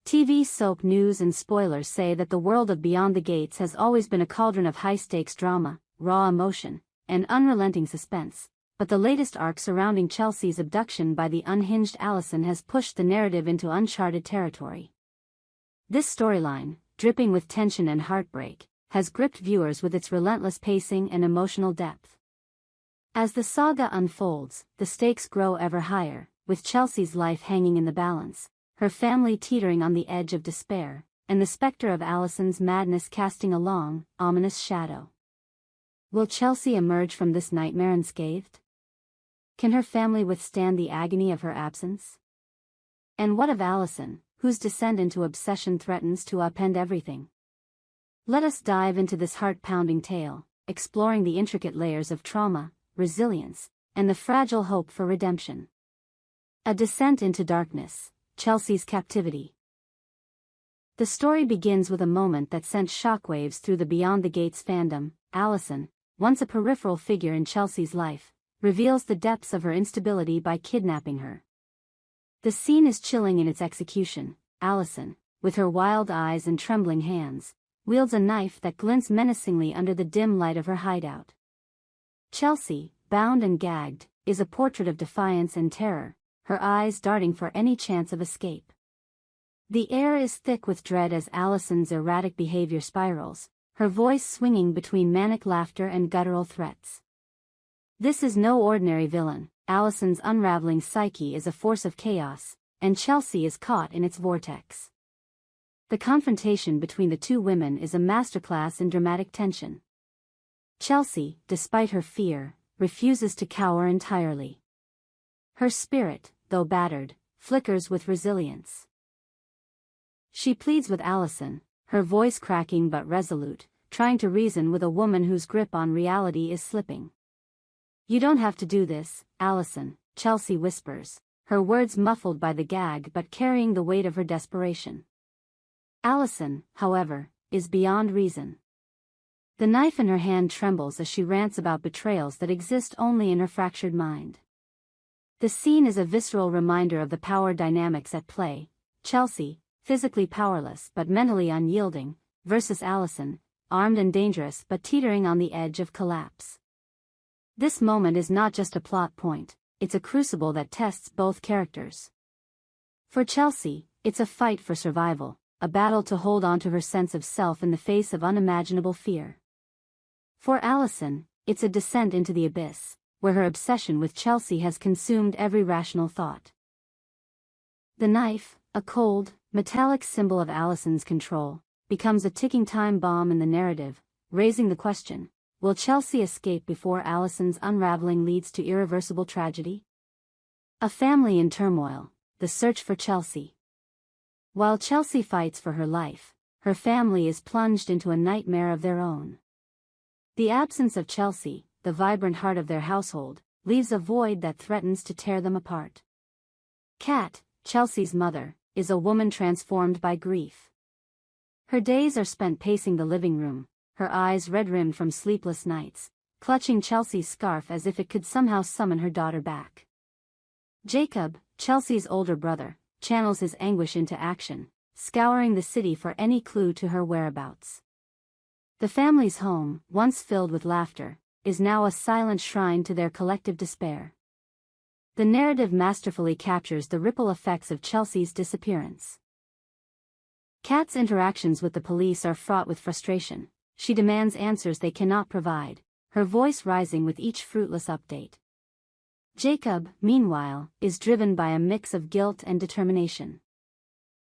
TV soap news and spoilers say that the world of Beyond the Gates has always been a cauldron of high-stakes drama, raw emotion, and unrelenting suspense, but the latest arc surrounding Chelsea's abduction by the unhinged Alison has pushed the narrative into uncharted territory. This storyline, dripping with tension and heartbreak, has gripped viewers with its relentless pacing and emotional depth. As the saga unfolds, the stakes grow ever higher, with Chelsea's life hanging in the balance, her family teetering on the edge of despair, and the specter of Alison's madness casting a long, ominous shadow. Will Chelsea emerge from this nightmare unscathed? Can her family withstand the agony of her absence? And what of Alison, whose descent into obsession threatens to upend everything? Let us dive into this heart-pounding tale, exploring the intricate layers of trauma, resilience, and the fragile hope for redemption. A descent into darkness. Chelsea's captivity. The story begins with a moment that sent shockwaves through the Beyond the Gates fandom. Alison, once a peripheral figure in Chelsea's life, reveals the depths of her instability by kidnapping her. The scene is chilling in its execution. Alison, with her wild eyes and trembling hands, wields a knife that glints menacingly under the dim light of her hideout. Chelsea, bound and gagged, is a portrait of defiance and terror, her eyes darting for any chance of escape. The air is thick with dread as Alison's erratic behavior spirals, her voice swinging between manic laughter and guttural threats. This is no ordinary villain. Alison's unraveling psyche is a force of chaos, and Chelsea is caught in its vortex. The confrontation between the two women is a masterclass in dramatic tension. Chelsea, despite her fear, refuses to cower entirely. Her spirit, though battered, flickers with resilience. She pleads with Alison, her voice cracking but resolute, trying to reason with a woman whose grip on reality is slipping. "You don't have to do this, Alison," Chelsea whispers, her words muffled by the gag but carrying the weight of her desperation. Alison, however, is beyond reason. The knife in her hand trembles as she rants about betrayals that exist only in her fractured mind. The scene is a visceral reminder of the power dynamics at play. Chelsea, physically powerless but mentally unyielding, versus Alison, armed and dangerous but teetering on the edge of collapse. This moment is not just a plot point, it's a crucible that tests both characters. For Chelsea, it's a fight for survival, a battle to hold on to her sense of self in the face of unimaginable fear. For Alison, it's a descent into the abyss, where her obsession with Chelsea has consumed every rational thought. The knife, a cold, metallic symbol of Alison's control, becomes a ticking time bomb in the narrative, raising the question, will Chelsea escape before Alison's unraveling leads to irreversible tragedy? A family in turmoil, the search for Chelsea. While Chelsea fights for her life, her family is plunged into a nightmare of their own. The absence of Chelsea, the vibrant heart of their household, leaves a void that threatens to tear them apart. Kat, Chelsea's mother, is a woman transformed by grief. Her days are spent pacing the living room, her eyes red-rimmed from sleepless nights, clutching Chelsea's scarf as if it could somehow summon her daughter back. Jacob, Chelsea's older brother, channels his anguish into action, scouring the city for any clue to her whereabouts. The family's home, once filled with laughter, is now a silent shrine to their collective despair. The narrative masterfully captures the ripple effects of Chelsea's disappearance. Kat's interactions with the police are fraught with frustration. She demands answers they cannot provide, her voice rising with each fruitless update. Jacob, meanwhile, is driven by a mix of guilt and determination.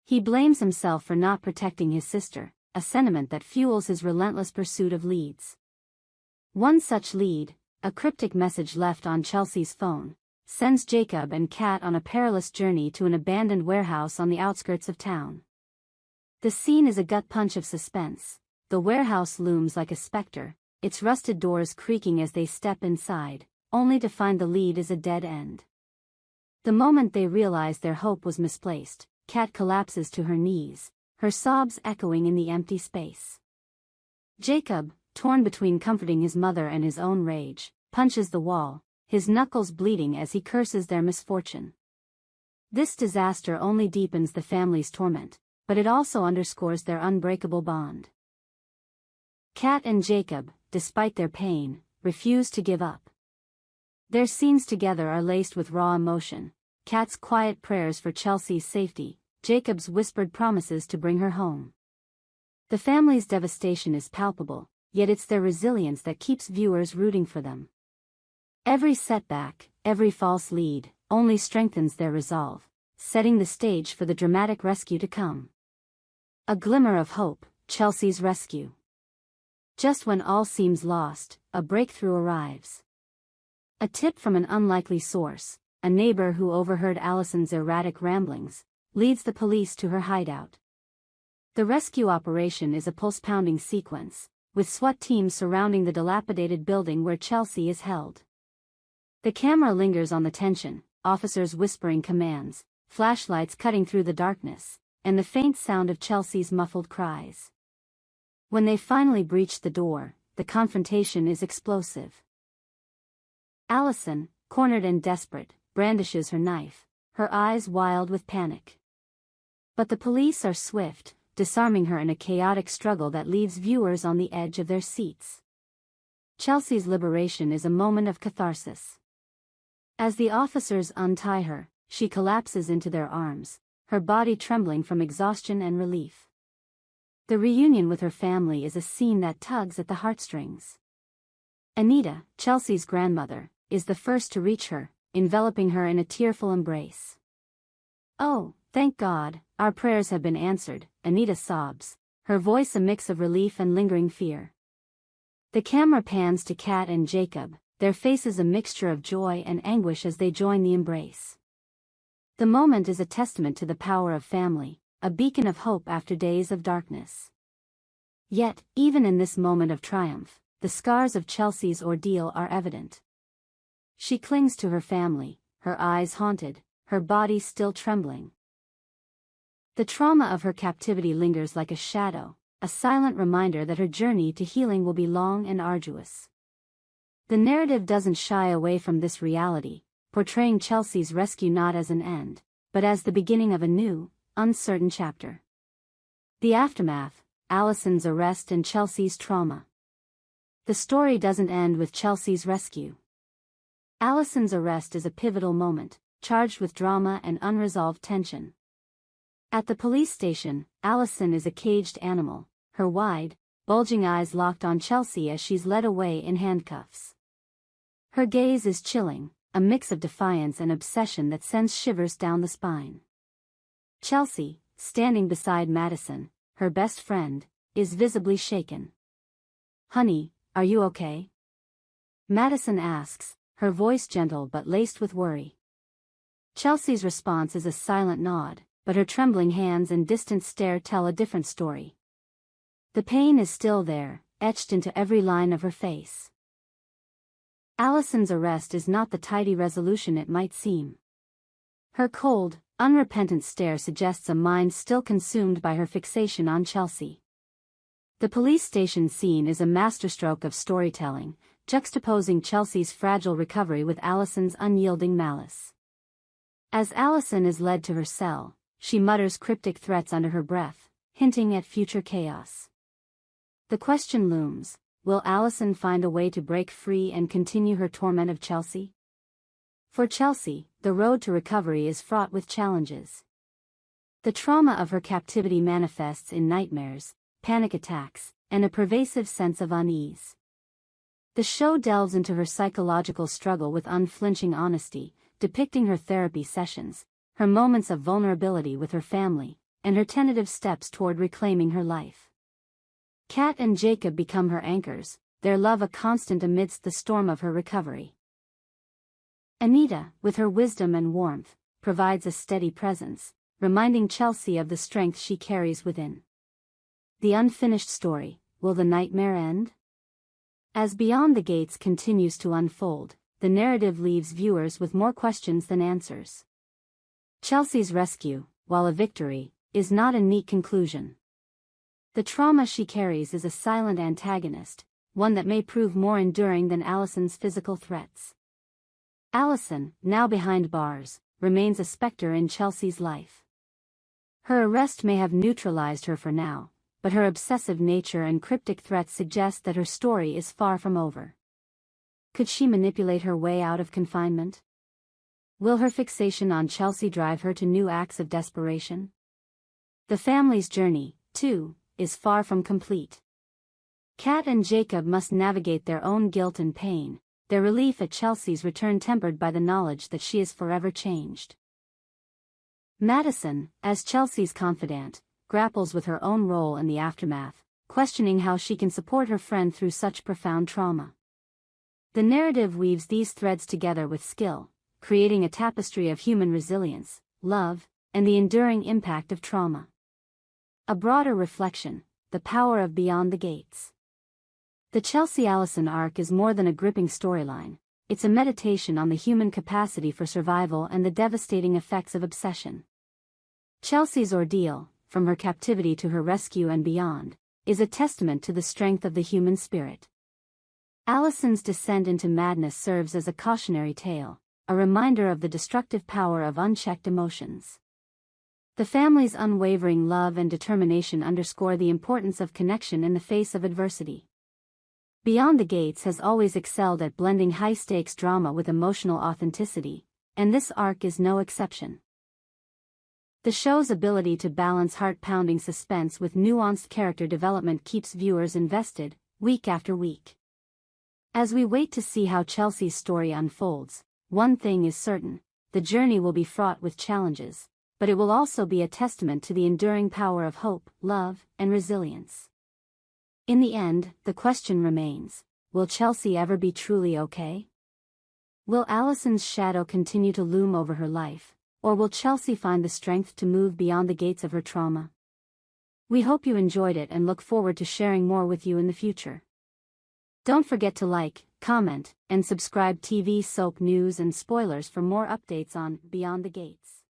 He blames himself for not protecting his sister, a sentiment that fuels his relentless pursuit of leads. One such lead, a cryptic message left on Chelsea's phone, sends Jacob and Kat on a perilous journey to an abandoned warehouse on the outskirts of town. The scene is a gut punch of suspense. The warehouse looms like a specter, its rusted doors creaking as they step inside, only to find the lead is a dead end. The moment they realize their hope was misplaced, Kat collapses to her knees, her sobs echoing in the empty space. Jacob, torn between comforting his mother and his own rage, punches the wall, his knuckles bleeding as he curses their misfortune. This disaster only deepens the family's torment. but it also underscores their unbreakable bond. Kat and Jacob, despite their pain, refuse to give up. Their scenes together are laced with raw emotion. Kat's quiet prayers for Chelsea's safety, Jacob's whispered promises to bring her home. The family's devastation is palpable, yet it's their resilience that keeps viewers rooting for them. Every setback, every false lead, only strengthens their resolve, setting the stage for the dramatic rescue to come. A glimmer of hope, Chelsea's rescue. Just when all seems lost, a breakthrough arrives. A tip from an unlikely source, a neighbor who overheard Alison's erratic ramblings, leads the police to her hideout. The rescue operation is a pulse-pounding sequence, with SWAT teams surrounding the dilapidated building where Chelsea is held. The camera lingers on the tension, officers whispering commands, flashlights cutting through the darkness, and the faint sound of Chelsea's muffled cries. When they finally breach the door, the confrontation is explosive. Alison, cornered and desperate, brandishes her knife, her eyes wild with panic. But the police are swift, disarming her in a chaotic struggle that leaves viewers on the edge of their seats. Chelsea's liberation is a moment of catharsis. As the officers untie her, she collapses into their arms, her body trembling from exhaustion and relief. The reunion with her family is a scene that tugs at the heartstrings. Anita, Chelsea's grandmother, is the first to reach her, enveloping her in a tearful embrace. "Oh, thank God, our prayers have been answered," Anita sobs, her voice a mix of relief and lingering fear. The camera pans to Kat and Jacob, their faces a mixture of joy and anguish as they join the embrace. The moment is a testament to the power of family, a beacon of hope after days of darkness. Yet, even in this moment of triumph, the scars of Chelsea's ordeal are evident. She clings to her family, her eyes haunted, her body still trembling. The trauma of her captivity lingers like a shadow, a silent reminder that her journey to healing will be long and arduous. The narrative doesn't shy away from this reality, portraying Chelsea's rescue not as an end, but as the beginning of a new, uncertain chapter. The aftermath, Alison's arrest and Chelsea's trauma. The story doesn't end with Chelsea's rescue. Alison's arrest is a pivotal moment, charged with drama and unresolved tension. At the police station, Alison is a caged animal, her wide, bulging eyes locked on Chelsea as she's led away in handcuffs. Her gaze is chilling, a mix of defiance and obsession that sends shivers down the spine. Chelsea, standing beside Madison, her best friend, is visibly shaken. "Honey, are you okay?" Madison asks, her voice gentle but laced with worry. Chelsea's response is a silent nod, but her trembling hands and distant stare tell a different story. The pain is still there, etched into every line of her face. Alison's arrest is not the tidy resolution it might seem. Her cold, unrepentant stare suggests a mind still consumed by her fixation on Chelsea. The police station scene is a masterstroke of storytelling, juxtaposing Chelsea's fragile recovery with Alison's unyielding malice. As Alison is led to her cell, she mutters cryptic threats under her breath, hinting at future chaos. The question looms, will Alison find a way to break free and continue her torment of Chelsea? For Chelsea, the road to recovery is fraught with challenges. The trauma of her captivity manifests in nightmares, panic attacks, and a pervasive sense of unease. The show delves into her psychological struggle with unflinching honesty, depicting her therapy sessions, her moments of vulnerability with her family, and her tentative steps toward reclaiming her life. Kat and Jacob become her anchors, their love a constant amidst the storm of her recovery. Anita, with her wisdom and warmth, provides a steady presence, reminding Chelsea of the strength she carries within. The unfinished story, will the nightmare end? As Beyond the Gates continues to unfold, the narrative leaves viewers with more questions than answers. Chelsea's rescue, while a victory, is not a neat conclusion. The trauma she carries is a silent antagonist, one that may prove more enduring than Alison's physical threats. Alison, now behind bars, remains a specter in Chelsea's life. Her arrest may have neutralized her for now, but her obsessive nature and cryptic threats suggest that her story is far from over. Could she manipulate her way out of confinement? Will her fixation on Chelsea drive her to new acts of desperation? The family's journey, too, is far from complete. Kat and Jacob must navigate their own guilt and pain, their relief at Chelsea's return tempered by the knowledge that she is forever changed. Madison, as Chelsea's confidant, grapples with her own role in the aftermath, questioning how she can support her friend through such profound trauma. The narrative weaves these threads together with skill, creating a tapestry of human resilience, love, and the enduring impact of trauma. A broader reflection, the power of Beyond the Gates. The Chelsea-Alison arc is more than a gripping storyline, it's a meditation on the human capacity for survival and the devastating effects of obsession. Chelsea's ordeal, from her captivity to her rescue and beyond, is a testament to the strength of the human spirit. Alison's descent into madness serves as a cautionary tale, a reminder of the destructive power of unchecked emotions. The family's unwavering love and determination underscore the importance of connection in the face of adversity. Beyond the Gates has always excelled at blending high-stakes drama with emotional authenticity, and this arc is no exception. The show's ability to balance heart-pounding suspense with nuanced character development keeps viewers invested, week after week. As we wait to see how Chelsea's story unfolds, one thing is certain: the journey will be fraught with challenges, but it will also be a testament to the enduring power of hope, love, and resilience. In the end, the question remains: will Chelsea ever be truly okay? Will Alison's shadow continue to loom over her life, or will Chelsea find the strength to move beyond the gates of her trauma? We hope you enjoyed it and look forward to sharing more with you in the future. Don't forget to like, comment, and subscribe. TV soap news and spoilers for more updates on Beyond the Gates.